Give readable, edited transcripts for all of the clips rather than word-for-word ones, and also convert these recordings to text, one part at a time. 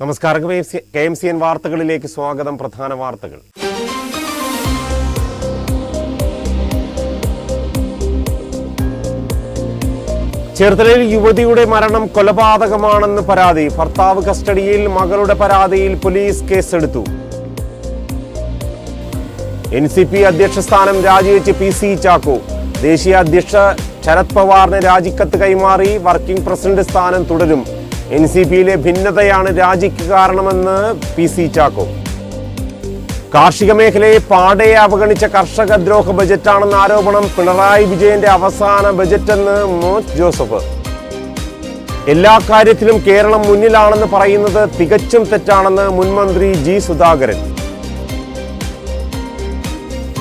നമസ്കാരം. KMCN വാർത്തകളിലേക്ക് സ്വാഗതം. പ്രധാന വാർത്തകൾ. ചേർത്തലയിൽ യുവതിയുടെ മരണം കൊലപാതകമാണെന്ന് പരാതി. ഭർത്താവ് കസ്റ്റഡിയിൽ. മകളുടെ പരാതിയിൽ പോലീസ് കേസെടുത്തു. NCP അധ്യക്ഷ സ്ഥാനം രാജിവെച്ച് PC ചാക്കോ. ദേശീയ അധ്യക്ഷ ശരത് പവാറിന് രാജിക്കത്ത് കൈമാറി. വർക്കിംഗ് പ്രസിഡന്റ് സ്ഥാനം തുടരും. NCPയിലെ ഭിന്നതയാണ് രാജിക്ക് കാരണമെന്ന് PC ചാക്കോ. കാർഷിക മേഖലയെ പാടെ അവഗണിച്ച കർഷക ദ്രോഹ ബജറ്റാണെന്ന് ആരോപണം. പിണറായി വിജയന്റെ അവസാന ബജറ്റെന്ന് മോൻസ് ജോസഫ്. എല്ലാ കാര്യത്തിലും കേരളം മുന്നിലാണെന്ന് പറയുന്നത് തികച്ചും തെറ്റാണെന്ന് മുൻമന്ത്രി G സുധാകരൻ.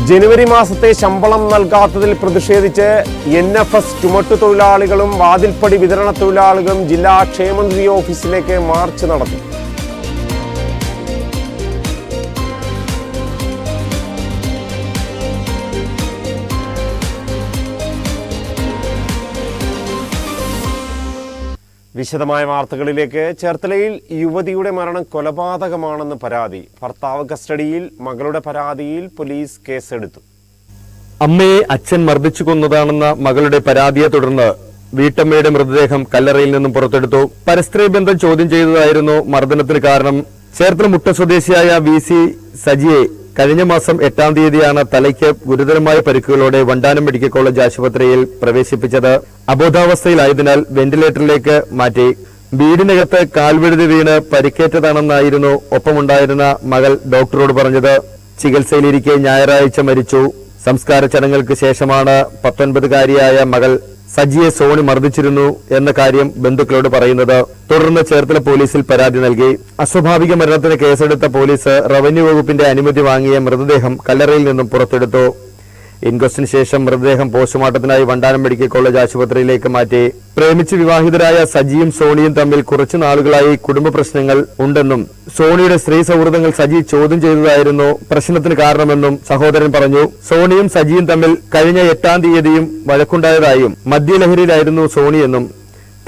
ജനുവരി മാസത്തെ ശമ്പളം നൽകാത്തതിൽ പ്രതിഷേധിച്ച് NFS ചുമട്ടുതൊഴിലാളികളും വാതിൽപ്പടി വിതരണ തൊഴിലാളികളും ജില്ലാ ക്ഷേമനിധി ഓഫീസിലേക്ക് മാർച്ച് നടത്തി. വിശദമായ വാർത്തകളിലേക്ക്. ചേർത്തലയിൽ യുവതിയുടെ മരണം കൊലപാതകമാണെന്ന് പരാതി. ഭർത്താവ് കസ്റ്റഡിയിൽ. മകളുടെ പരാതിയിൽ പോലീസ് കേസെടുത്തു. അമ്മയെ അച്ഛൻ മർദ്ദിച്ചു കൊന്നതാണെന്ന മകളുടെ പരാതിയെ തുടർന്ന് വീട്ടമ്മയുടെ മൃതദേഹം കല്ലറയിൽ നിന്നും പുറത്തെടുത്തു. പരസ്ത്രീ ബന്ധം ചോദ്യം ചെയ്തതായിരുന്നു മർദ്ദനത്തിന് കാരണം. ചേർത്തല മുട്ട സ്വദേശിയായ VC സജിയെ കഴിഞ്ഞ മാസം 8-ാം തീയതിയാണ് തലയ്ക്ക് ഗുരുതരമായ പരിക്കുകളോടെ വണ്ടാനം മെഡിക്കൽ കോളേജ് ആശുപത്രിയിൽ പ്രവേശിപ്പിച്ചത്. അബോധാവസ്ഥയിലായതിനാൽ വെന്റിലേറ്ററിലേക്ക് മാറ്റി. വീടിനകത്ത് കാൽവഴുതി വീണ് പരിക്കേറ്റതാണെന്നായിരുന്നു ഒപ്പമുണ്ടായിരുന്ന മകൾ ഡോക്ടറോട് പറഞ്ഞത്. ചികിത്സയിലിരിക്കെ ഞായറാഴ്ച മരിച്ചു. സംസ്കാര ചടങ്ങുകൾക്ക് ശേഷമാണ് 19-കാരിയായ മകൾ സജിയെ സോണി മർദ്ദിച്ചിരുന്നു എന്ന കാര്യം ബന്ധുക്കളോട് പറയുന്നത്. തുടർന്ന് ചേർത്തല പോലീസിൽ പരാതി നൽകി. അസ്വാഭാവിക മരണത്തിന് കേസെടുത്ത പോലീസ് റവന്യൂ വകുപ്പിന്റെ അനുമതി വാങ്ങിയ മൃതദേഹം കല്ലറയിൽ നിന്നും പുറത്തെടുത്തു. ഇൻക്വസ്റ്റിന് ശേഷം മൃതദേഹം പോസ്റ്റ്മോർട്ടത്തിനായി വണ്ടാനം മെഡിക്കൽ കോളേജ് ആശുപത്രിയിലേക്ക് മാറ്റി. പ്രേമിച്ച് വിവാഹിതരായ സജിയും സോണിയും തമ്മിൽ കുറച്ചു നാളുകളായി കുടുംബ പ്രശ്നങ്ങൾ ഉണ്ടെന്നും സോണിയുടെ സ്ത്രീ സൗഹൃദങ്ങൾ സജി ചോദ്യം ചെയ്തതായിരുന്നു പ്രശ്നത്തിന് കാരണമെന്നും സഹോദരൻ പറഞ്ഞു. സോണിയും സജിയും തമ്മിൽ കഴിഞ്ഞ 8-ാം തീയതിയും വഴക്കുണ്ടായതായും മദ്യലഹരിയിലായിരുന്നു സോണിയെന്നും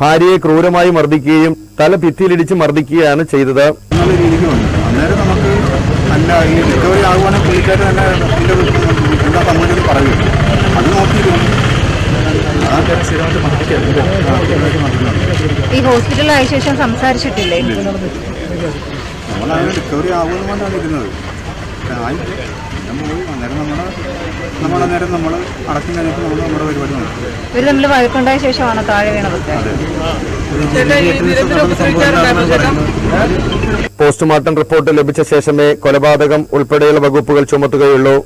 ഭാര്യയെ ക്രൂരമായി മർദ്ദിക്കുകയും തല ഭിത്തിയിലിടിച്ച് മർദ്ദിക്കുകയാണ് ചെയ്തത്. ഈ ഹോസ്പിറ്റലിലായ ശേഷം സംസാരിച്ചിട്ടില്ലേ? റിക്കവറി ആകുമെന്നാണ് ഇരുന്നത്. നമ്മൾ അടക്കം കഴിഞ്ഞിട്ട് നമ്മുടെ പരിപാടി നടക്കും. ഇവർ തമ്മിൽ വഴക്കുണ്ടായ ശേഷമാണ് താഴെ വീണതൊക്കെ. പോസ്റ്റ്മോർട്ടം റിപ്പോർട്ട് ലഭിച്ച ശേഷമേ കൊലപാതകം ഉൾപ്പെടെയുള്ള വകുപ്പുകൾ ചുമത്തുകയുള്ളൂ.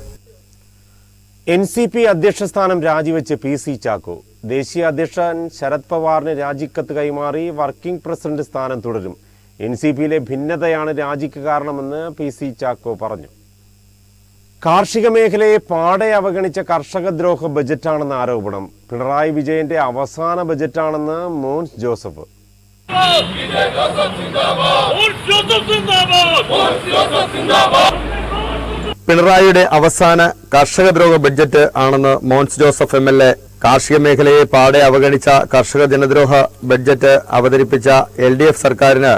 NCP അധ്യക്ഷ സ്ഥാനം രാജിവെച്ച് PC ചാക്കോ. ദേശീയ അധ്യക്ഷൻ ശരത് പവാറിന് രാജിക്കത്ത് കൈമാറി. വർക്കിംഗ് പ്രസിഡന്റ് സ്ഥാനം തുടരും. NCPയിലെ ഭിന്നതയാണ് രാജിക്ക് കാരണമെന്ന് PC ചാക്കോ പറഞ്ഞു. കാർഷിക മേഖലയെ പാടെ അവഗണിച്ച കർഷക ദ്രോഹ ബജറ്റാണെന്ന് ആരോപണം. പിണറായി വിജയന്റെ അവസാന ബജറ്റാണെന്ന് മോൻസ് ജോസഫ്. പിണറായിയുടെ അവസാന കർഷകദ്രോഹ ബഡ്ജറ്റ് ആണെന്ന് മോൻസ് ജോസഫ് MLA. കാർഷിക മേഖലയെ പാടെ അവഗണിച്ച കർഷക ജനദ്രോഹ ബഡ്ജറ്റ് അവതരിപ്പിച്ച LDF സർക്കാരിന്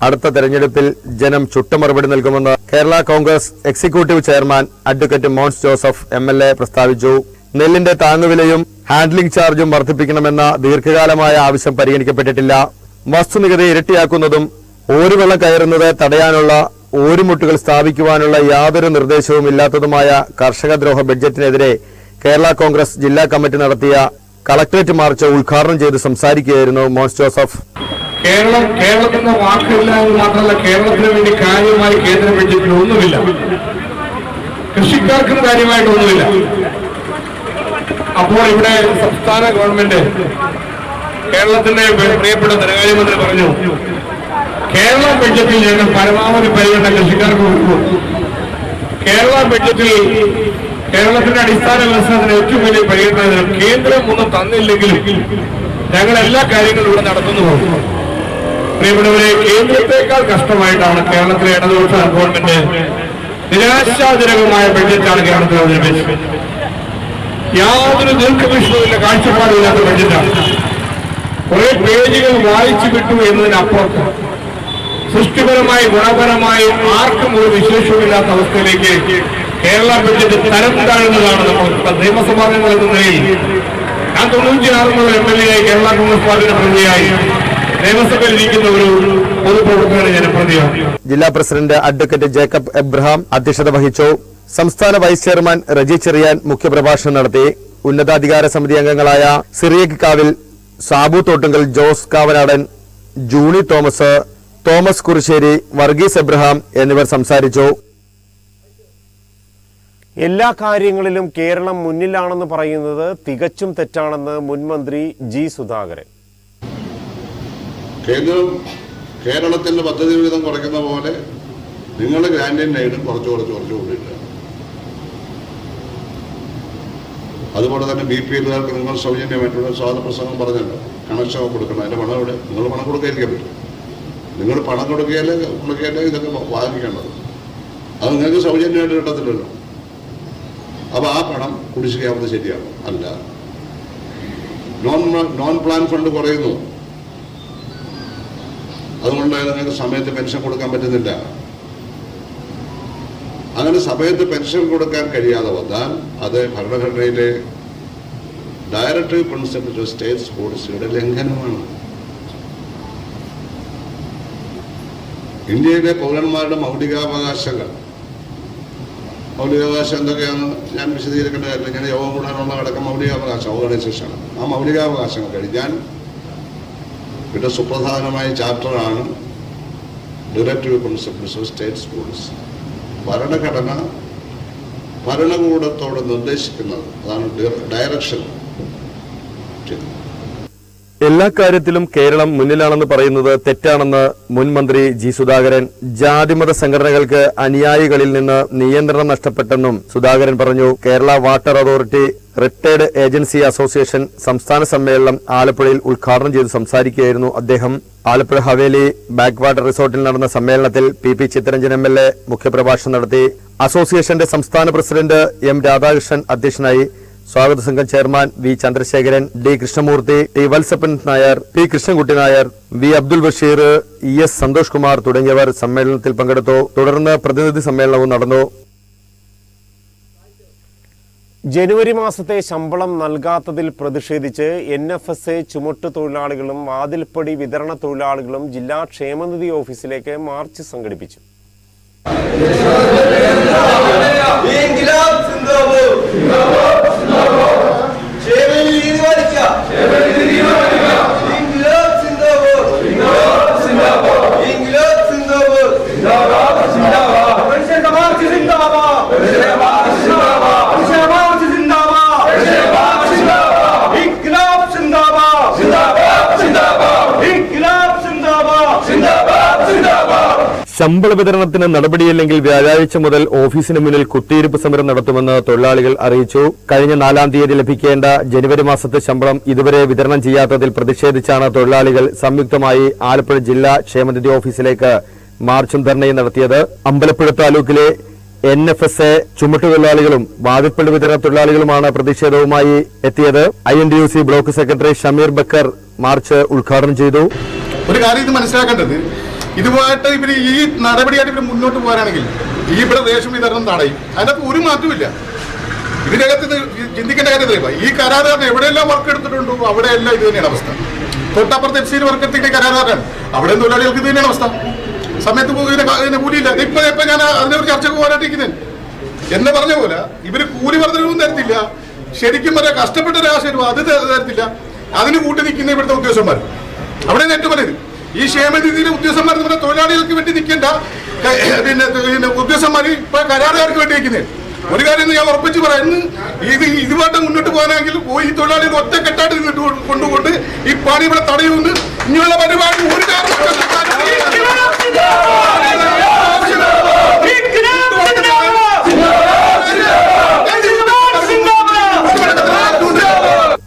അടുത്ത തെരഞ്ഞെടുപ്പിൽ ജനം ചുട്ടുമറുപടി നൽകുമെന്ന് Kerala Congress executive chairman advocate Mons Joseph MLA പ്രസ്താവിച്ചു. നെല്ലിന്റെ താങ്ങുവിലയും ഹാൻഡ്ലിംഗ് ചാർജും വർദ്ധിപ്പിക്കണമെന്ന ദീർഘകാലമായ ആവശ്യം പരിഗണിക്കപ്പെട്ടിട്ടില്ല. വസ്തുനികുതി ഇരട്ടിയാക്കുന്നതും ഓരുവെള്ളം കയറുന്നത് തടയാനുള്ള ഓരുമുട്ടുകൾ സ്ഥാപിക്കുവാനുള്ള യാതൊരു നിർദ്ദേശവും ഇല്ലാത്തതുമായ കർഷകദ്രോഹ ബഡ്ജറ്റിനെതിരെ കേരള കോൺഗ്രസ് ജില്ലാ കമ്മിറ്റി നടത്തിയ കളക്ടറേറ്റ് മാർച്ച് ഉദ്ഘാടനം ചെയ്ത് സംസാരിക്കുകയായിരുന്നു മോൻസ് ജോസഫ്. കേരളത്തിന്റെ വാക്കില്ല എന്ന് മാത്രമല്ല, കേരളത്തിന് വേണ്ടി കാര്യമായി കേന്ദ്ര ബഡ്ജറ്റിൽ ഒന്നുമില്ല. കൃഷിക്കാർക്കും കാര്യമായിട്ടൊന്നുമില്ല. അപ്പോൾ ഇവിടെ സംസ്ഥാന ഗവൺമെന്റ് കേരളത്തിന്റെ പ്രിയപ്പെട്ട ധനകാര്യമന്ത്രി പറഞ്ഞു, കേരള ബഡ്ജറ്റിൽ ഞങ്ങൾ പരമാവധി പരിഗണന കൃഷിക്കാർക്ക് കൊടുക്കും. കേരള ബഡ്ജറ്റിൽ കേരളത്തിന്റെ അടിസ്ഥാന വികസനത്തിന് ഏറ്റവും വലിയ പരിഗണന കേന്ദ്രം ഒന്നും തന്നില്ലെങ്കിലും ഞങ്ങൾ എല്ലാ കാര്യങ്ങളും ഇവിടെ നടത്തുന്നു പോകും. പ്രിയപ്പെട്ടവരെ, കേന്ദ്രത്തെക്കാൾ കഷ്ടമായിട്ടാണ് കേരളത്തിലെ ഇടതുപക്ഷ ഗവൺമെന്റ് നിരാശാജനകമായ ബഡ്ജറ്റാണ് കേരളത്തിൽ അവതരിപ്പിച്ചത്. യാതൊരു ദീർഘവീക്ഷണവുമില്ല, കാഴ്ചപ്പാടുമില്ലാത്ത ബഡ്ജറ്റാണ്. കുറെ പേജുകൾ വായിച്ചു വിട്ടു എന്നതിനപ്പുറത്ത് സൃഷ്ടിപരമായി ഗുണപരമായി ആർക്കും ഒരു വിശേഷമില്ലാത്ത അവസ്ഥയിലേക്ക് കേരള ബഡ്ജറ്റ് തരം താഴ്ന്നതാണ്. നമ്മൾ നിയമസഭാംഗങ്ങൾ എന്ന നിലയിൽ ഞാൻ 96 MLA ആയി കേരള കോൺഗ്രസ് പാർട്ടിയുടെ പ്രതിയായി നിയമസഭയിൽ ഇരിക്കുന്ന ഒരു പൊതുപ്രവർത്തകനെ ഞാൻ പ്രതിയാണ്. ജില്ലാ പ്രസിഡന്റ് അഡ്വക്കേറ്റ് ജേക്കബ് എബ്രഹാം അധ്യക്ഷത വഹിച്ചു. സംസ്ഥാന വൈസ് ചെയർമാൻ റജി ചെറിയാൻ മുഖ്യപ്രഭാഷണം നടത്തി. ഉന്നതാധികാര സമിതി അംഗങ്ങളായ സിറിയക് കാവിൽ, സാബു തോട്ടുങ്കൽ, ജോസ് കാവനാടൻ, ജൂണി തോമസ്, തോമസ് കുറിശ്ശേരി, വർഗീസ് എബ്രഹാം എന്നിവർ സംസാരിച്ചു. എല്ലാ കാര്യങ്ങളിലും കേരളം മുന്നിലാണെന്ന് പറയുന്നത് തികച്ചും തെറ്റാണെന്ന് മുൻമന്ത്രി ജി സുധാകരൻ. കേരളത്തിന്റെ പദ്ധതി വിഹിതം കുറയ്ക്കുന്ന പോലെ നിങ്ങൾ ഗ്രാൻഡ് എയ്ഡും കുറച്ച് കൊണ്ടില്ല. അതുപോലെ തന്നെ BPL-കാർക്ക് നിങ്ങൾ സൗജന്യമായിട്ടുള്ള സ്വാതന്ത്ര്യ പ്രസംഗം പറഞ്ഞല്ലോ, കണക്ഷൻ കൊടുക്കണം. അതിന്റെ പണം എവിടെ? നിങ്ങൾ പണം കൊടുക്കാതിരിക്കാൻ പറ്റും. നിങ്ങൾ പണം കൊടുക്കുകയല്ലേ ഇതൊക്കെ വാങ്ങിക്കേണ്ടത്. അത് നിങ്ങൾക്ക് സൗജന്യമായിട്ട് കിട്ടത്തില്ലല്ലോ. അപ്പോൾ ആ പണം കുടിശ്ശികയാവുന്നത് ശരിയാണ്? അല്ല. നോൺ പ്ലാൻ ഫണ്ട് കുറയുന്നു, അതുകൊണ്ട് നിങ്ങൾക്ക് സമയത്ത് പെൻഷൻ കൊടുക്കാൻ പറ്റുന്നില്ല. അങ്ങനെ സമയത്ത് പെൻഷൻ കൊടുക്കാൻ കഴിയാതെ വന്നാൽ അത് ഭരണഘടനയിലെ ഡയറക്റ്റീവ് പ്രിൻസിപ്പിൾ സ്റ്റേറ്റ്സ് പോളിസിയുടെ ലംഘനമാണ്. ഇന്ത്യയിലെ പൗരന്മാരുടെ മൗലികാവകാശം എന്തൊക്കെയാണെന്ന് ഞാൻ വിശദീകരിക്കേണ്ട കാര്യമില്ല. ഇങ്ങനെ യോഗം കൂടാനുള്ള അടക്കം മൗലികാവകാശം ഓർഗനൈസേഷനാണ്. ആ മൗലികാവകാശങ്ങൾ കഴിഞ്ഞാൽ പിന്നെ സുപ്രധാനമായ ചാപ്റ്ററാണ് directive principles of states policy. ഭരണഘടന ഭരണകൂടത്തോട് നിർദ്ദേശിക്കുന്നത്, അതാണ് ഡയറക്ഷൻ. എല്ലാ കാര്യത്തിലും കേരളം മുന്നിലാണെന്ന് പറയുന്നത് തെറ്റാണെന്ന് മുൻ മന്ത്രി ജി സുധാകരൻ. ജാതിമത സംഘടനകൾക്ക് അനുയായികളിൽ നിന്ന് നിയന്ത്രണം നഷ്ടപ്പെട്ടെന്നും സുധാകരൻ പറഞ്ഞു. Kerala water authority retired agency association സംസ്ഥാന സമ്മേളനം ആലപ്പുഴയിൽ ഉദ്ഘാടനം ചെയ്ത് സംസാരിക്കുകയായിരുന്നു അദ്ദേഹം. ആലപ്പുഴ ഹവേലി ബാക്ക് വാട്ടർ റിസോർട്ടിൽ നടന്ന സമ്മേളനത്തിൽ PP ചിത്തരഞ്ജൻ MLA മുഖ്യപ്രഭാഷണം നടത്തി. അസോസിയേഷന്റെ സംസ്ഥാന പ്രസിഡന്റ് M രാധാകൃഷ്ണൻ അധ്യക്ഷനായി. സ്വാഗത സംഘം chairman V Chandrasekharan, D Krishnamoorthy, T Valsappan Nair, P Krishnankutty Nair, V Abdul Basheer, ES Santhosh Kumar തുടങ്ങിയവർ സമ്മേളനത്തിൽ പങ്കെടുത്തു. തുടർന്ന് പ്രതിനിധി സമ്മേളനവും നടന്നു. ജനുവരി മാസത്തെ ശമ്പളം നൽകാത്തതിൽ പ്രതിഷേധിച്ച് NFSA ചുമട്ടു തൊഴിലാളികളും വാതിൽപ്പടി വിതരണ തൊഴിലാളികളും ജില്ലാ ക്ഷേമനിധി ഓഫീസിലേക്ക് മാർച്ച് സംഘടിപ്പിച്ചു. ശമ്പള വിതരണത്തിന് നടപടിയില്ലെങ്കിൽ വ്യാഴാഴ്ച മുതൽ ഓഫീസിന് മുന്നിൽ കുത്തിയിരിപ്പ് സമരം നടത്തുമെന്ന് തൊഴിലാളികൾ അറിയിച്ചു. കഴിഞ്ഞ 4-ാം തീയതി ലഭിക്കേണ്ട ജനുവരി മാസത്തെ ശമ്പളം ഇതുവരെ വിതരണം ചെയ്യാത്തതിൽ പ്രതിഷേധിച്ചാണ് തൊഴിലാളികൾ സംയുക്തമായി ആലപ്പുഴ ജില്ലാ ക്ഷേമനിധി ഓഫീസിലേക്ക് മാർച്ചും ധർണയും നടത്തിയത്. അമ്പലപ്പുഴ താലൂക്കിലെ NFSA ചുമട്ടുതൊഴിലാളികളും വാതിൽപ്പള്ളി വിതരണ തൊഴിലാളികളുമാണ് പ്രതിഷേധവുമായി എത്തിയത്. INTUC block secretary Shameer Bakkar march ഉദ്ഘാടനം ചെയ്തു. ഒരു കാര്യം ഇത് മനസ്സിലാക്കേണ്ടത്, ഇതുമായിട്ട് ഇവർ ഈ നടപടിയായിട്ട് ഇവർ മുന്നോട്ട് പോകാനാണെങ്കിൽ ഇവിടെ റേഷൻ വിതരണം തടയും. അതിനകത്ത് ഒരു മാറ്റമില്ല. ഇതിനകത്ത് ചിന്തിക്കേണ്ട കാര്യത്തില്ല. ഈ കരാറുകാരൻ എവിടെയെല്ലാം വർക്ക് എടുത്തിട്ടുണ്ടോ അവിടെയെല്ലാം ഇത് തന്നെയാണ് അവസ്ഥ. തൊട്ടപ്പുറത്ത് FC വർക്ക് എടുത്തിട്ട് കരാറുകാരൻ അവിടെ തൊഴിലാളികൾക്ക് ഇത് തന്നെയാണ് അവസ്ഥ. സമയത്ത് കൂലിയില്ല. ഇപ്പൊ ഞാൻ അതിനൊരു ചർച്ചക്ക് പോരാട്ടിരിക്കുന്നത് എന്ന് പറഞ്ഞ പോലെ ഇവര് കൂലി വർദ്ധനവും തരത്തില്ല. ശരിക്കും പറയാം കഷ്ടപ്പെട്ട രാശിയും അത് തരത്തില്ല. അതിന് കൂട്ടി നിൽക്കുന്ന ഇവിടുത്തെ ഉദ്യോഗസ്ഥന്മാർ. അവിടെ ഏറ്റവും വലുത് ഈ ക്ഷേമനിധിയിലെ ഉദ്യോഗസ്ഥന്മാർ നമ്മുടെ തൊഴിലാളികൾക്ക് വേണ്ടി നിൽക്കേണ്ട പിന്നെ ഉദ്യോഗസ്ഥന്മാർ ഇപ്പൊ കരാറുകാർക്ക് വേണ്ടി നിൽക്കുന്നത്. ഒരു കാര്യം ഞാൻ ഉറപ്പിച്ച് പറയുന്നു, ഇതുമായിട്ട് മുന്നോട്ട് പോകാനെങ്കിൽ ഈ തൊഴിലാളികൾ ഒറ്റക്കെട്ടായിട്ട് കൊണ്ടുകൊണ്ട് ഈ പണി ഇവിടെ തടയുമെന്ന് ഇങ്ങനെയുള്ള പരിപാടി ഒരു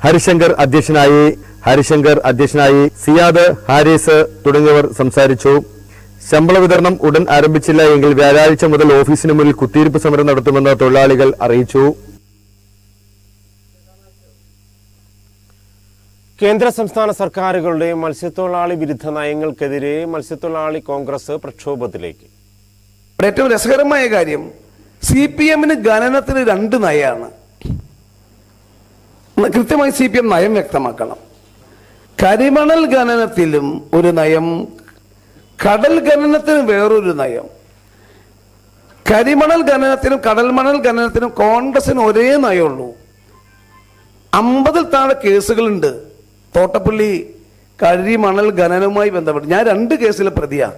ഹരിശങ്കർ അധ്യക്ഷനായി. സിയാദ്, ഹാരിസ് തുടങ്ങിയവർ സംസാരിച്ചു. ശമ്പള വിതരണം ഉടൻ ആരംഭിച്ചില്ല എങ്കിൽ വ്യാഴാഴ്ച മുതൽ ഓഫീസിന് മുന്നിൽ കുത്തിയിരിപ്പ് സമരം നടത്തുമെന്ന് തൊഴിലാളികൾ അറിയിച്ചു. കേന്ദ്ര സംസ്ഥാന സർക്കാരുകളുടെ മത്സ്യത്തൊഴിലാളി വിരുദ്ധ നയങ്ങൾക്കെതിരെ മത്സ്യത്തൊഴിലാളി കോൺഗ്രസ് പ്രക്ഷോഭത്തിലേക്ക്. ഏറ്റവും രസകരമായ കാര്യം, CPM-ന് ഖനനത്തിന് 2 നയമാണ്. കൃത്യമായി CPM നയം വ്യക്തമാക്കണം. കരിമണൽ ഖനനത്തിലും ഒരു നയം, കടൽ ഖനനത്തിന് വേറൊരു നയം. കരിമണൽ ഖനനത്തിനും കടൽമണൽ ഖനനത്തിനും കോൺഗ്രസിന് ഒരേ നയമുള്ളൂ. 50-ൽ താഴെ കേസുകളുണ്ട് തോട്ടപ്പള്ളി കരിമണൽ ഖനനവുമായി ബന്ധപ്പെട്ട്. ഞാൻ 2 കേസിലെ പ്രതിയാണ്.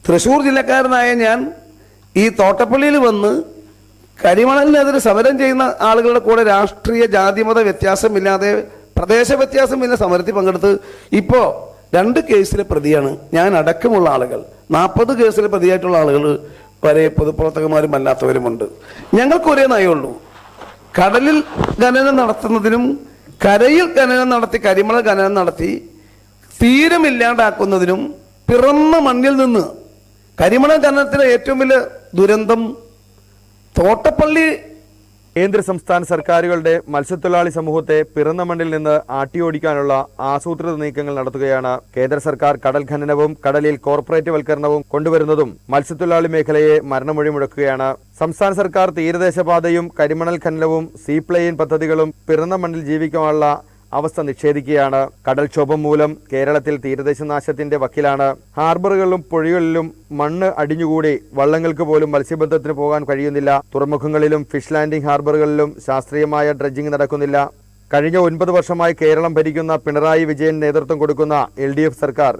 തൃശ്ശൂർ ജില്ലക്കാരനായ ഞാൻ ഈ തോട്ടപ്പള്ളിയിൽ വന്ന് കരിമണലിനെതിരെ സമരം ചെയ്യുന്ന ആളുകളുടെ കൂടെ രാഷ്ട്രീയ ജാതിമത വ്യത്യാസമില്ലാതെ പ്രദേശ വ്യത്യാസമില്ല സമരത്തിൽ പങ്കെടുത്ത് ഇപ്പോൾ 2 കേസിലെ പ്രതിയാണ് ഞാൻ അടക്കമുള്ള ആളുകൾ. 40 കേസിലെ പ്രതിയായിട്ടുള്ള ആളുകൾ വരെ പൊതുപ്രവർത്തകന്മാരും അല്ലാത്തവരുമുണ്ട്. ഞങ്ങൾക്ക് ഒരേ നയമുള്ളൂ. കടലിൽ ഖനനം നടത്തുന്നതിനും കരയിൽ ഖനനം നടത്തി കരിമണൽ ഖനനം നടത്തി തീരമില്ലാണ്ടാക്കുന്നതിനും പിറന്ന മണ്ണിൽ നിന്ന് കരിമണൽ ഖനനത്തിലെ ഏറ്റവും വലിയ ദുരന്തം തോട്ടപ്പള്ളി. കേന്ദ്ര സംസ്ഥാന സർക്കാരുകളുടെ മത്സ്യത്തൊഴിലാളി സമൂഹത്തെ പിറന്ന മണ്ണിൽ നിന്ന് ആട്ടിയോടിക്കാനുള്ള ആസൂത്രിത നീക്കങ്ങൾ നടത്തുകയാണ്. കേന്ദ്ര സർക്കാർ കടൽ ഖനനവും കടലിൽ കോർപ്പറേറ്റ് വൽക്കരണവും കൊണ്ടുവരുന്നതും മത്സ്യത്തൊഴിലാളി മേഖലയെ മരണമൊഴി മുഴക്കുകയാണ്. സംസ്ഥാന സർക്കാർ തീരദേശപാതയും കരിമണൽ ഖനനവും സീപ്ലെയിൻ പദ്ധതികളും പിറന്ന മണ്ണിൽ ജീവിക്കാനുള്ള അവസ്ഥ നിഷേധിക്കുകയാണ്. കടൽക്ഷോഭം മൂലം കേരളത്തിൽ തീരദേശ നാശത്തിന്റെ വക്കിലാണ്. ഹാർബറുകളിലും പുഴകളിലും മണ്ണ് അടിഞ്ഞുകൂടി വള്ളങ്ങൾക്ക് പോലും മത്സ്യബന്ധനത്തിന് പോകാൻ കഴിയുന്നില്ല. തുറമുഖങ്ങളിലും ഫിഷ് ലാൻഡിംഗ് ഹാർബറുകളിലും ശാസ്ത്രീയമായ ഡ്രഡ്ജിംഗ് നടക്കുന്നില്ല. കഴിഞ്ഞ 9 വർഷമായി കേരളം ഭരിക്കുന്ന പിണറായി വിജയൻ നേതൃത്വം കൊടുക്കുന്ന LDF സർക്കാർ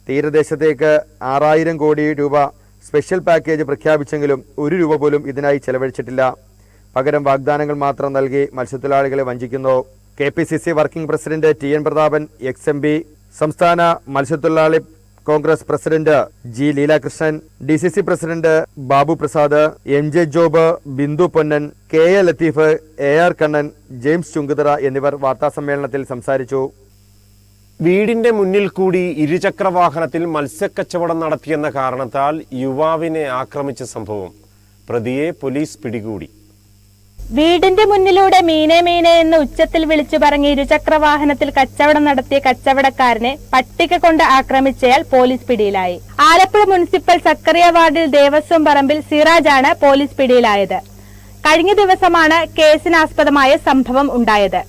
തീരദേശത്തേക്ക് 6000 കോടി രൂപ സ്പെഷ്യൽ പാക്കേജ് പ്രഖ്യാപിച്ചെങ്കിലും 1 രൂപ പോലും ഇതിനായി ചെലവഴിച്ചിട്ടില്ല. പകരം വാഗ്ദാനങ്ങൾ മാത്രം നൽകി മത്സ്യത്തൊഴിലാളികളെ വഞ്ചിക്കുന്നു. KPCC working president TN Prathapan, ex-MP, സംസ്ഥാന മത്സ്യത്തൊഴിലാളി Congress president G Leelakrishnan, DCC president Babu Prasad, MJ Job, Bindu Ponnan, KA Latheef, AR Kannan, James Chunkuthara എന്നിവർ വാർത്താസമ്മേളനത്തിൽ സംസാരിച്ചു. വീടിന്റെ മുന്നിൽ കൂടി ഇരുചക്രവാഹനത്തിൽ മത്സ്യക്കച്ചവടം നടത്തിയെന്ന കാരണത്താൽ യുവാവിനെ ആക്രമിച്ച സംഭവം. പ്രതിയെ പോലീസ് പിടികൂടി. വീടിന്റെ മുന്നിലൂടെ മീനെ മീനെ എന്ന് ഉച്ചത്തിൽ വിളിച്ചു പറഞ്ഞ് ഇരുചക്രവാഹനത്തിൽ കച്ചവടം നടത്തിയ കച്ചവടക്കാരനെ പട്ടിക കൊണ്ട് ആക്രമിച്ചയാൾ പോലീസ് പിടിയിലായി. ആലപ്പുഴ മുനിസിപ്പൽ സക്കറിയ വാർഡിൽ ദേവസ്വം പറമ്പിൽ സിറാജാണ് പോലീസ് പിടിയിലായത്. കഴിഞ്ഞ ദിവസമാണ് കേസിനാസ്പദമായ സംഭവം ഉണ്ടായത്.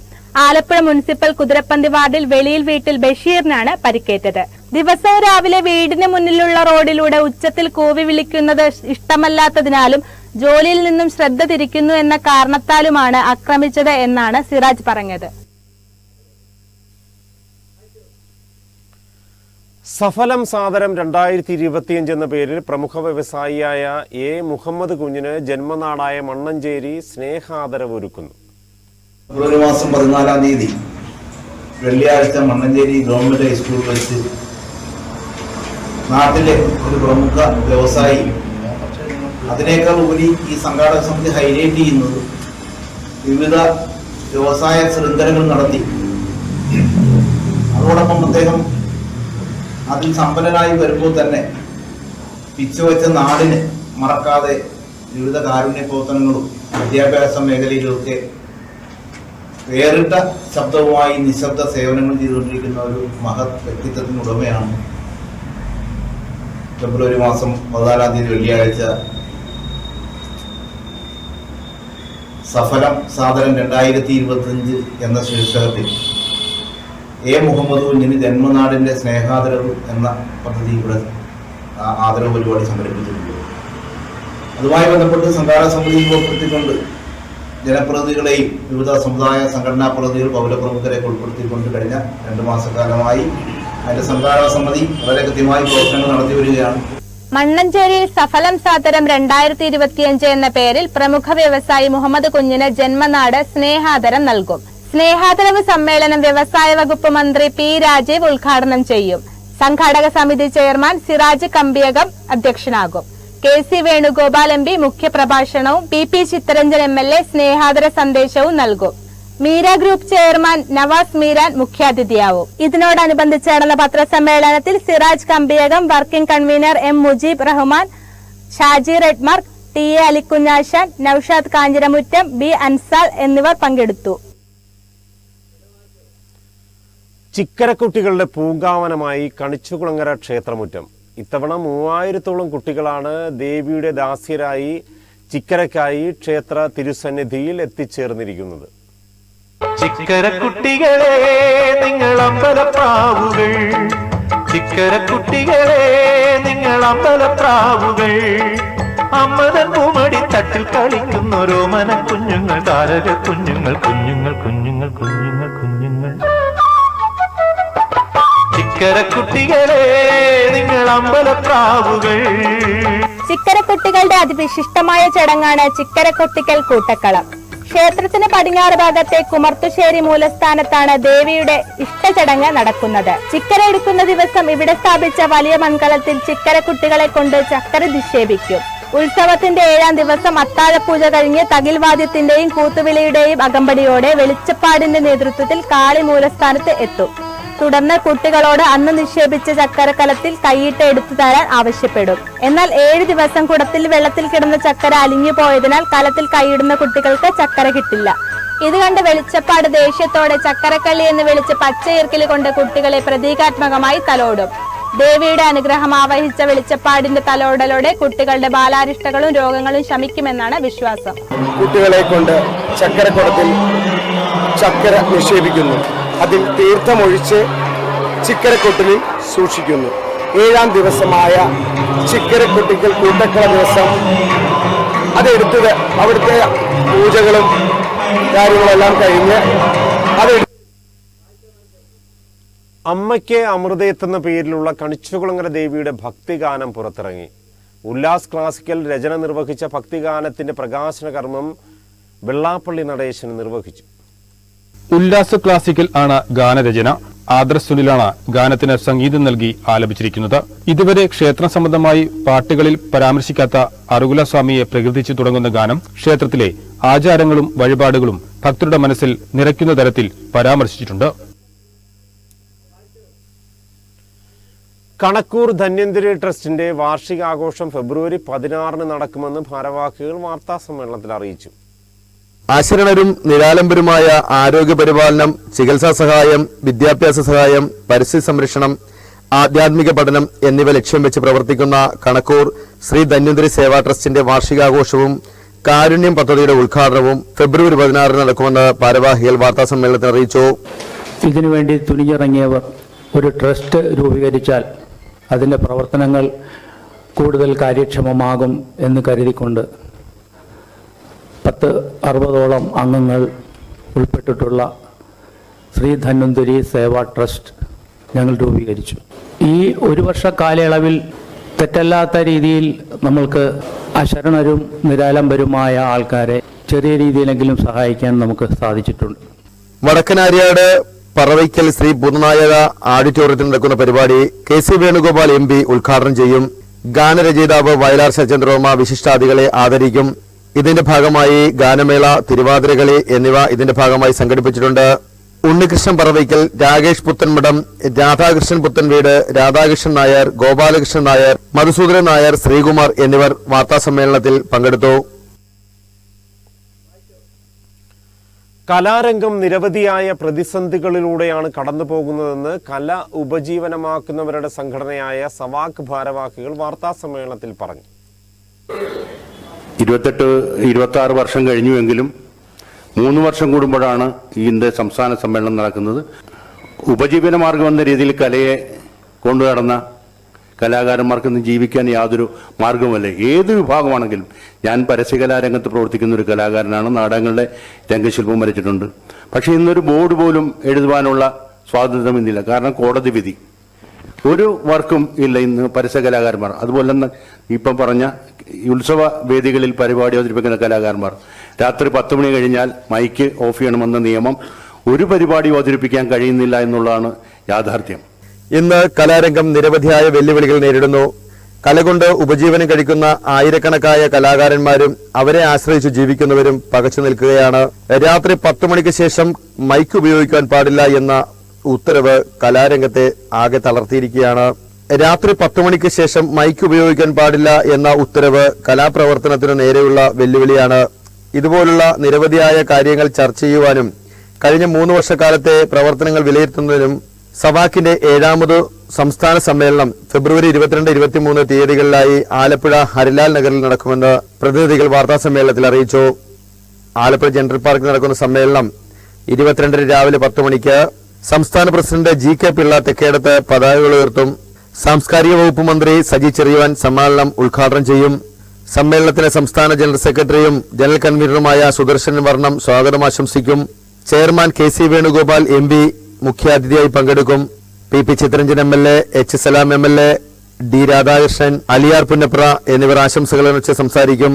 ആലപ്പുഴ മുനിസിപ്പൽ കുതിരപ്പന്തി വാർഡിൽ വെളിയിൽ വീട്ടിൽ ബഷീറിനാണ് പരിക്കേറ്റത്. ദിവസവും രാവിലെ വീടിന് മുന്നിലുള്ള റോഡിലൂടെ ഉച്ചത്തിൽ കൂവി വിളിക്കുന്നത് ഇഷ്ടമല്ലാത്തതിനാലും ജോലിയിൽ നിന്നും ശ്രദ്ധ തിരിക്കുന്നു എന്ന കാരണത്താലുമാണ് ആക്രമിച്ചത് എന്നാണ് സിറാജ് പറഞ്ഞത്. സഫലം സാദരം 2025 എന്ന പേരിൽ പ്രമുഖ വ്യവസായിയായ A. മുഹമ്മദ് കുഞ്ഞിന് ജന്മനാടായ മണ്ണഞ്ചേരി സ്നേഹാദരവ് ഒരുക്കുന്നു. ഫെബ്രുവരി മാസം 14-ാം തീയതി വെള്ളിയാഴ്ച മണ്ണഞ്ചേരി ഗവൺമെന്റ് ഹൈസ്കൂളിൽ വെച്ച് നാട്ടിലെ ഒരു പ്രമുഖ വ്യവസായി, അതിനേക്കാൾ ഉപരി ഈ സംഘാടക സമിതി ഹൈലൈറ്റ് ചെയ്യുന്നത് വിവിധ വ്യവസായ ശൃംഖലകൾ നടത്തി അതോടൊപ്പം അദ്ദേഹം അതിൽ സമ്പന്നനായി വരുമ്പോൾ തന്നെ പിച്ചുവെച്ച നാടിന് മറക്കാതെ വിവിധ കാരുണ്യ പ്രവർത്തനങ്ങളും വിദ്യാഭ്യാസ മേഖലയിലൊക്കെ വേറിട്ട ശബ്ദവുമായി നിശബ്ദ സേവനങ്ങൾ ചെയ്തുകൊണ്ടിരിക്കുന്ന ഒരു മഹത് വ്യക്തിത്വത്തിനുടമയാണ് ഫെബ്രുവരി മാസം 14-ാം തീയതി വെള്ളിയാഴ്ച സഫലം സാദരം 2025 എന്ന ശീർഷകത്തിൽ A. മുഹമ്മദ് കുഞ്ഞിന് ജന്മനാടിന്റെ സ്നേഹാദരവ് എന്ന പദ്ധതി ഇവിടെ ആദരവ് പരിപാടി സംഘടിപ്പിച്ചിട്ടുണ്ട്. അതുമായി ബന്ധപ്പെട്ട് സംഘാടക സമിതിയിൽ ഉൾപ്പെടുത്തിക്കൊണ്ട് ജനപ്രതിനിധികളെയും വിവിധ സമുദായ സംഘടനാ പ്രതിനിധികൾ, പൗരപ്രമുഖരെയൊക്കെ ഉൾപ്പെടുത്തിക്കൊണ്ട് കഴിഞ്ഞ 2 മാസക്കാലമായി അതിന്റെ സംഘാടക സമിതി വളരെ കൃത്യമായി പ്രവർത്തനങ്ങൾ നടത്തി വരികയാണ്. മണ്ണഞ്ചേരിയിൽ സഫലം സാദരം 2025 എന്ന പേരിൽ പ്രമുഖ വ്യവസായി മുഹമ്മദ് കുഞ്ഞിന് ജന്മനാട് സ്നേഹാദരം നൽകും. സ്നേഹാദരവ് സമ്മേളനം വ്യവസായ വകുപ്പ് മന്ത്രി P. രാജീവ് ഉദ്ഘാടനം ചെയ്യും. സംഘാടക സമിതി ചെയർമാൻ സിറാജ് കമ്പിയകം അധ്യക്ഷനാകും. KC വേണുഗോപാൽ MP മുഖ്യപ്രഭാഷണവും PP ചിത്തരഞ്ജൻ MLA സ്നേഹാദര സന്ദേശവും നൽകും. മീര ഗ്രൂപ്പ് ചെയർമാൻ നവാസ് മീരാൻ മുഖ്യാതിഥിയാവും. ഇതിനോടനുബന്ധിച്ച് നടന്ന പത്രസമ്മേളനത്തിൽ Siraj Kambiyakam, working convener M. Mujeeb Rahman, Shaji Redmark, TA Alikunjashan, Noushad Kanjiramuttam, B. Ansal എന്നിവർ പങ്കെടുത്തു. ചിക്കരക്കുട്ടികളുടെ പൂങ്കാവനമായി കണിച്ചുകുളങ്ങര ക്ഷേത്രമുറ്റം. ഇത്തവണ 3000-ഓളം കുട്ടികളാണ് ദേവിയുടെ ദാസ്യരായി ചിക്കരക്കായി ക്ഷേത്ര തിരുസന്നിധിയിൽ എത്തിച്ചേർന്നിരിക്കുന്നത്. ചിക്കരക്കുട്ടികളെ നിങ്ങൾ അമ്പലപ്രാവുകൾ, ചിക്കരക്കുട്ടികളെ നിങ്ങൾ അമ്പലപ്രാവുകൾ, അമ്മതൻ പൂമടി തട്ടിൽ കളിക്കുന്നോരോ മന കുഞ്ഞുങ്ങൾ, താരക കുഞ്ഞുങ്ങൾ, കുഞ്ഞുങ്ങൾ കുഞ്ഞുങ്ങൾ കുഞ്ഞുങ്ങൾ കുഞ്ഞുങ്ങൾ. ചിക്കരക്കുട്ടികളെ നിങ്ങൾ അമ്പലപ്രാവുകൾ. ചിക്കരക്കുട്ടികളുടെ അതിവിശിഷ്ടമായ ചടങ്ങാണ് ചിക്കരക്കുട്ടിക്കൽ കൂട്ടക്കളം. ക്ഷേത്രത്തിന് പടിഞ്ഞാറ് ഭാഗത്തെ കുമർത്തുശ്ശേരി മൂലസ്ഥാനത്താണ് ദേവിയുടെ ഇഷ്ടചടങ്ങ് നടക്കുന്നത്. ചിക്കര എടുക്കുന്ന ദിവസം ഇവിടെ സ്ഥാപിച്ച വലിയ മൺകലത്തിൽ ചിക്കരക്കുട്ടികളെ കൊണ്ട് ചക്കര നിക്ഷേപിക്കും. ഉത്സവത്തിന്റെ 7ാം ദിവസം അത്താഴപൂജ കഴിഞ്ഞ് തകിൽവാദ്യത്തിന്റെയും കൂത്തുവിളിയുടെയും അകമ്പടിയോടെ വെളിച്ചപ്പാടിന്റെ നേതൃത്വത്തിൽ കാളി മൂലസ്ഥാനത്ത് എത്തും. തുടർന്ന് കുട്ടികളോട് അന്ന് നിക്ഷേപിച്ച ചക്കരക്കലത്തിൽ കൈയിട്ട് എടുത്തു തരാൻ ആവശ്യപ്പെടും. എന്നാൽ 7 ദിവസം കുടത്തിൽ വെള്ളത്തിൽ കിടന്ന ചക്കര അലിഞ്ഞു പോയതിനാൽ കലത്തിൽ കൈയിടുന്ന കുട്ടികൾക്ക് ചക്കര കിട്ടില്ല. ഇത് കണ്ട് വെളിച്ചപ്പാട് ദേഷ്യത്തോടെ ചക്കരക്കള്ളി എന്ന് വിളിച്ച് പച്ചയിർക്കിലി കൊണ്ട് കുട്ടികളെ പ്രതീകാത്മകമായി തലോടും. ദേവിയുടെ അനുഗ്രഹം ആവഹിച്ച വെളിച്ചപ്പാടിന്റെ തലോടലോടെ കുട്ടികളുടെ ബാലാരിഷ്ടങ്ങളും രോഗങ്ങളും ശമിക്കുമെന്നാണ് വിശ്വാസം. കുട്ടികളെ കൊണ്ട് ചക്കരക്കുടത്തിൽ ചക്കര നിക്ഷേപിക്കുന്നു. അതിൽ തീർത്ഥമൊഴിച്ച് ചിക്കരക്കൊട്ടിലിൽ സൂക്ഷിക്കുന്നു. 7ാം ദിവസമായ ചിക്കരക്കുട്ടിക്കൽ കൂട്ടക്കള ദിവസം അതെടുത്തത് അവിടുത്തെ പൂജകളും കാര്യങ്ങളെല്ലാം കഴിഞ്ഞ് അമ്മയ്ക്ക് അമൃതയത്ത് എന്ന പേരിലുള്ള കണിച്ചുകുളങ്ങര ദേവിയുടെ ഭക്തിഗാനം പുറത്തിറങ്ങി. ഉല്ലാസ് ക്ലാസിക്കൽ രചന നിർവഹിച്ച ഭക്തിഗാനത്തിന്റെ പ്രകാശന കർമ്മം വെള്ളാപ്പള്ളി നടേശൻ നിർവഹിച്ചു. ഉല്ലാസ് ക്ലാസിക്കൽ ആണ് ഗാനരചന. ആദർശ് സുനിലാണ് ഗാനത്തിന് സംഗീതം നൽകി ആലപിച്ചിരിക്കുന്നത്. ഇതുവരെ ക്ഷേത്ര സംബന്ധമായി പാട്ടുകളിൽ പരാമർശിക്കാത്ത അറുകുല സ്വാമിയെ പ്രകീർത്തിച്ചു തുടങ്ങുന്ന ഗാനം ക്ഷേത്രത്തിലെ ആചാരങ്ങളും വഴിപാടുകളും ഭക്തരുടെ മനസ്സിൽ നിറയ്ക്കുന്ന തരത്തിൽ പരാമർശിച്ചിട്ടുണ്ട്. കണക്കൂർ ധന്വന്തരി ട്രസ്റ്റിന്റെ വാർഷികാഘോഷം ഫെബ്രുവരി 16 നടക്കുമെന്ന് ഭാരവാഹികൾ വാർത്താസമ്മേളനത്തിൽ അറിയിച്ചു. അശരണരും നിരാലംബരുമായ ആരോഗ്യ പരിപാലനം, ചികിത്സാ സഹായം, വിദ്യാഭ്യാസ സഹായം, പരിസ്ഥിതി സംരക്ഷണം, ആധ്യാത്മിക പഠനം എന്നിവ ലക്ഷ്യം വെച്ച് പ്രവർത്തിക്കുന്ന കണക്കൂർ ശ്രീ ധന്വന്തരി സേവാ ട്രസ്റ്റിന്റെ വാർഷികാഘോഷവും കാരുണ്യം പദ്ധതിയുടെ ഉദ്ഘാടനവും ഫെബ്രുവരി 16 നടക്കുമെന്ന് ഭാരവാഹികൾ വാർത്താസമ്മേളനത്തിൽ അറിയിച്ചു. ഇതിനുവേണ്ടി തുനിഞ്ഞിറങ്ങിയവർ ഒരു ട്രസ്റ്റ് രൂപീകരിച്ചാൽ അതിൻ്റെ പ്രവർത്തനങ്ങൾ കൂടുതൽ കാര്യക്ഷമമാകും എന്ന് കരുതിക്കൊണ്ട് 10-60ഓളം അംഗങ്ങൾ ഉൾപ്പെട്ടിട്ടുള്ള ശ്രീ ധന്വന്തരി സേവാ ട്രസ്റ്റ് ഞങ്ങൾ രൂപീകരിച്ചു. ഈ 1 വർഷ കാലയളവിൽ തെറ്റല്ലാത്ത രീതിയിൽ നമ്മൾക്ക് അശരണരും നിരാലംബരുമായ ആൾക്കാരെ ചെറിയ രീതിയിലെങ്കിലും സഹായിക്കാൻ നമുക്ക് സാധിച്ചിട്ടുണ്ട്. വടക്കനാര്യാട് പറവയ്ക്കൽ ശ്രീ ബുധനായക ഓഡിറ്റോറിയത്തിൽ നടക്കുന്ന പരിപാടി KC വേണുഗോപാൽ MP ഉദ്ഘാടനം ചെയ്യും. ഗാനരചയിതാവ് വയലാർ സജ്ജൻറോമ വിശിഷ്ടാതിഥികളെ ആദരിക്കും. ഇതിന്റെ ഭാഗമായി ഗാനമേള, തിരുവാതിരകളി എന്നിവ ഇതിന്റെ ഭാഗമായി സംഘടിപ്പിച്ചിട്ടുണ്ട്. ഉണ്ണികൃഷ്ണൻ പറവയ്ക്കൽ, രാകേഷ് പുത്തൻമഠം, രാധാകൃഷ്ണൻ പുത്തൻവീട്, രാധാകൃഷ്ണൻ നായർ, ഗോപാലകൃഷ്ണൻ നായർ, മധുസൂദനൻ നായർ, ശ്രീകുമാർ എന്നിവർ വാർത്താസമ്മേളനത്തിൽ പങ്കെടുത്തു. കലാരംഗം നിരവധിയായ പ്രതിസന്ധികളിലൂടെയാണ് കടന്നുപോകുന്നതെന്ന് കല ഉപജീവനമാക്കുന്നവരുടെ സംഘടനയായ സവാക്ക് ഭാരവാഹികൾ വാർത്താസമ്മേളനത്തിൽ പറഞ്ഞു. 28-26 വർഷം കഴിഞ്ഞുവെങ്കിലും 3 വർഷം കൂടുമ്പോഴാണ് ഇതിൻ്റെ സംസ്ഥാന സമ്മേളനം നടക്കുന്നത്. ഉപജീവന മാർഗം എന്ന രീതിയിൽ കലയെ കൊണ്ടുനടന്ന കലാകാരന്മാർക്കൊന്നും ജീവിക്കാൻ യാതൊരു മാർഗവുമല്ല. ഏത് വിഭാഗമാണെങ്കിലും, ഞാൻ പരസ്യകലാരംഗത്ത് പ്രവർത്തിക്കുന്ന ഒരു കലാകാരനാണ്. നാടകങ്ങളുടെ രംഗശില്പം വരച്ചിട്ടുണ്ട്. പക്ഷേ ഇന്നൊരു ബോർഡ് പോലും എഴുതുവാനുള്ള സ്വാതന്ത്ര്യം ഇന്നില്ല. കാരണം കോടതി വിധി. ഒരു വർക്കും ഇല്ല ഇന്ന് പരസ്യകലാകാരന്മാർ. അതുപോലെ തന്നെ ഇപ്പം പറഞ്ഞ ഉത്സവ വേദികളിൽ പരിപാടി അവതരിപ്പിക്കുന്ന കലാകാരന്മാർ രാത്രി 10 മണി കഴിഞ്ഞാൽ മൈക്ക് ഓഫ് ചെയ്യണമെന്ന നിയമം ഒരു പരിപാടി അവതരിപ്പിക്കാൻ കഴിയുന്നില്ല എന്നുള്ളതാണ് യാഥാർത്ഥ്യം. ഇന്ന് കലാരംഗം നിരവധിയായ വെല്ലുവിളികൾ നേരിടുന്നു. കലകൊണ്ട് ഉപജീവനം കഴിക്കുന്ന ആയിരക്കണക്കായ കലാകാരന്മാരും അവരെ ആശ്രയിച്ചു ജീവിക്കുന്നവരും പകച്ചു നിൽക്കുകയാണ്. രാത്രി 10 മണിക്ക് ശേഷം മൈക്ക് ഉപയോഗിക്കാൻ പാടില്ല എന്ന ഉത്തരവ് കലാരംഗത്തെ ആകെ തളർത്തിയിരിക്കുകയാണ്. രാത്രി 10 മണിക്ക് ശേഷം മൈക്ക് ഉപയോഗിക്കാൻ പാടില്ല എന്ന ഉത്തരവ് കലാപ്രവർത്തനത്തിനു നേരെയുള്ള വെല്ലുവിളിയാണ്. ഇതുപോലുള്ള നിരവധിയായ കാര്യങ്ങൾ ചർച്ച ചെയ്യുവാനും കഴിഞ്ഞ 3 വർഷക്കാലത്തെ പ്രവർത്തനങ്ങൾ വിലയിരുത്തുന്നതിനും സവാക്കിന്റെ 7ാമത് സംസ്ഥാന സമ്മേളനം ഫെബ്രുവരി 22-23 തീയതികളിലായി ആലപ്പുഴ ഹരിലാൽ നഗറിൽ നടക്കുമെന്ന് പ്രതിനിധികൾ വാർത്താ സമ്മേളനത്തിൽ അറിയിച്ചു. ആലപ്പുഴ ജനറൽ പാർക്കിൽ നടക്കുന്ന സമ്മേളനം 22 രാവിലെ 10 മണിക്ക് സംസ്ഥാന പ്രസിഡന്റ് GK പിള്ള തെക്കേടത്ത് പതാകകൾ ഉയർത്തും. സാംസ്കാരിക വകുപ്പ് മന്ത്രി സജി ചെറിയാൻ സമ്മേളനം ഉദ്ഘാടനം ചെയ്യും. സമ്മേളനത്തിന് സംസ്ഥാന ജനറൽ സെക്രട്ടറിയും ജനറൽ കൺവീനറുമായ സുദർശൻ വർണ്ണം സ്വാഗതം ആശംസിക്കും. ചെയർമാൻ KC വേണുഗോപാൽ MP മുഖ്യാതിഥിയായി പങ്കെടുക്കും. PP ചിത്തരഞ്ജൻ MLA, H സലാം MLA, D രാധാകൃഷ്ണൻ, അലിയാർ പുന്നപ്ര എന്നിവർ ആശംസകൾ അറിയിച്ച് സംസാരിക്കും.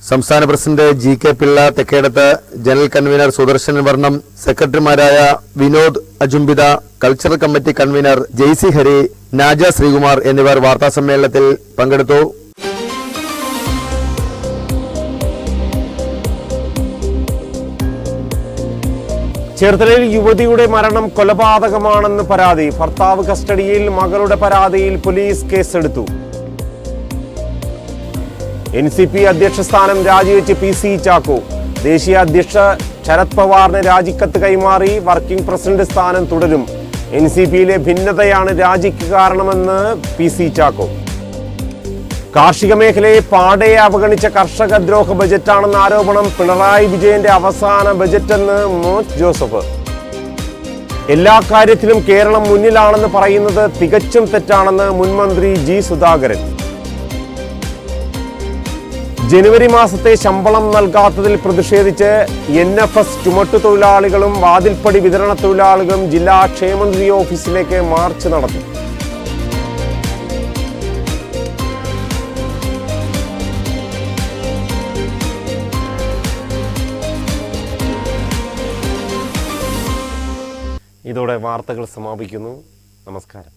സംസ്ഥാന president GK Pillai Thekkedath, general convener Sudarshan Varnam, സെക്രട്ടറിമാരായ Vinod Ajumbitha, cultural committee convener JC Hari, Naja Sreekumar എന്നിവർ വാർത്താസമ്മേളനത്തിൽ പങ്കെടുത്തു. ചേർത്തലയിൽ യുവതിയുടെ മരണം കൊലപാതകമാണെന്ന് പരാതി. ഭർത്താവ് കസ്റ്റഡിയിൽ. മകളുടെ പരാതിയിൽ പോലീസ് കേസെടുത്തു. NCP അധ്യക്ഷ സ്ഥാനം രാജിവെച്ച് PC ചാക്കോ. ദേശീയ അധ്യക്ഷ ശരത് പവാറിന് രാജിക്കത്ത് കൈമാറി. വർക്കിംഗ് പ്രസിഡന്റ് സ്ഥാനം തുടരും. NCPയിലെ ഭിന്നതയാണ് രാജിക്ക് കാരണമെന്ന് PC ചാക്കോ. കാർഷിക മേഖലയെ പാടെ അവഗണിച്ച കർഷക ദ്രോഹ ബജറ്റാണെന്ന ആരോപണം. പിണറായി വിജയന്റെ അവസാന ബജറ്റെന്ന് മോൻസ് ജോസഫ്. എല്ലാ കാര്യത്തിലും കേരളം മുന്നിലാണെന്ന് പറയുന്നത് തികച്ചും തെറ്റാണെന്ന് മുൻമന്ത്രി G സുധാകരൻ. ജനുവരി മാസത്തെ ശമ്പളം നൽകാത്തതിൽ പ്രതിഷേധിച്ച് NFS ചുമട്ടുതൊഴിലാളികളും വാതിൽപ്പടി വിതരണ തൊഴിലാളികളും ജില്ലാ ക്ഷേമനിധി ഓഫീസിലേക്ക് മാർച്ച് നടത്തി. ഇതോടെ വാർത്തകൾ സമാപിക്കുന്നു. നമസ്കാരം.